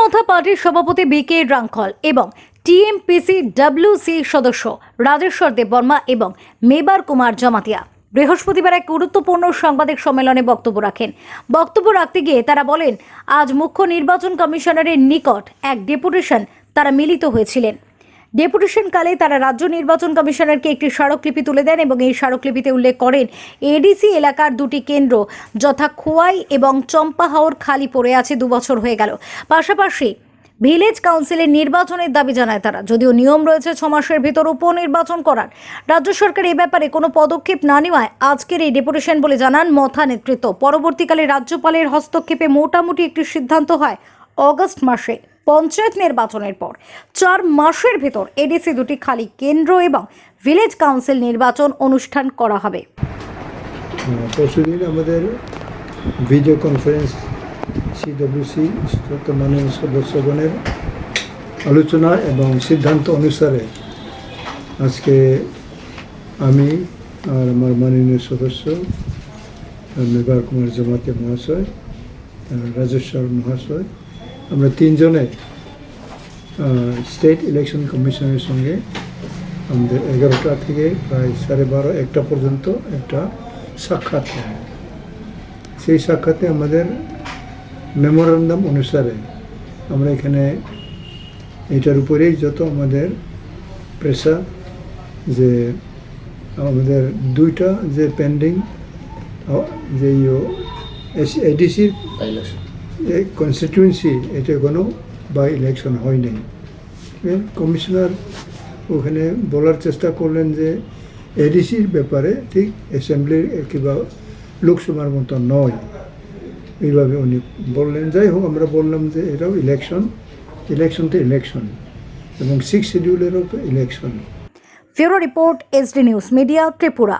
মথা পার্টির সভাপতি বিকে রাঙ্কল এবং টিএমপিসি ডব্লিউসি সদস্য রাজেশ্বর দেববর্মা এবং মেবার কুমার জমাতিয়া বৃহস্পতিবার এক গুরুত্বপূর্ণ সাংবাদিক সম্মেলনে বক্তব্য রাখেন। বক্তব্য রাখতে গিয়ে তারা বলেন, আজ মুখ্য নির্বাচন কমিশনারের নিকট এক ডেপুটেশন তারা মিলিত হয়েছিলেন। ডেপুটেশনকালে তারা রাজ্য নির্বাচন কমিশনারকে একটি স্মারকলিপি তুলে দেন এবং এই স্মারকলিপিতে উল্লেখ করেন এডিসি এলাকার দুটি কেন্দ্র যথা খোয়াই এবং চম্পাহাওর খালি পড়ে আছে, 2 বছর হয়ে গেল। পাশাপাশি ভিলেজ কাউন্সিলের নির্বাচনের দাবি জানায় তারা। যদিও নিয়ম রয়েছে 6 মাসের ভিতর উপনির্বাচন করার, রাজ্য সরকার এই ব্যাপারে কোনো পদক্ষেপ না নেওয়ায় আজকের এই ডেপুটেশন বলে জানান মথা নেতৃত্ব। পরবর্তীকালে রাজ্যপালের হস্তক্ষেপে মোটামুটি একটি সিদ্ধান্ত হয় অগস্ট মাসে পঞ্চায়েত নির্বাচনের পর 4 মাসের ভেতর এডিসি দুটি খালি কেন্দ্র এবং ভিলেজ কাউন্সিল নির্বাচন অনুষ্ঠান করা হবে। পরশুদিন আমাদের ভিডিও কনফারেন্স সিডব্লিউসি মাননীয় সদস্যগণের আলোচনা এবং সিদ্ধান্ত অনুসারে আজকে আমি আর আমার মাননীয় সদস্য মেবার কুমার জমাতিয়া মহাশয়, রাজেশ্বর মহাশয়, আমরা 3 জনে স্টেট ইলেকশন কমিশনের সঙ্গে আমাদের 11টা থেকে প্রায় 12:30-1টা পর্যন্ত একটা সাক্ষাৎ হয়। সেই সাক্ষাতে আমাদের মেমোরান্ডাম অনুসারে আমরা এখানে এটার উপরেই যত আমাদের প্রেশার যে আমাদের 2টা যে পেন্ডিং যে এডিসির এই কনস্টিটিউয়েন্সি এটা কোনো বাই ইলেকশন হয় নাই। কমিশনার ওখানে বলার চেষ্টা করলেন যে এডিসির ব্যাপারে ঠিক অ্যাসেম্বলির কিংবা লোকসভার মতো নয়, এইভাবে উনি বললেন। যাই হোক, আমরা বললাম যে এটাও ইলেকশন তো ইলেকশন এবং 6 শিডিউলেরও তো election. Bureau report, SD news media, Tripura.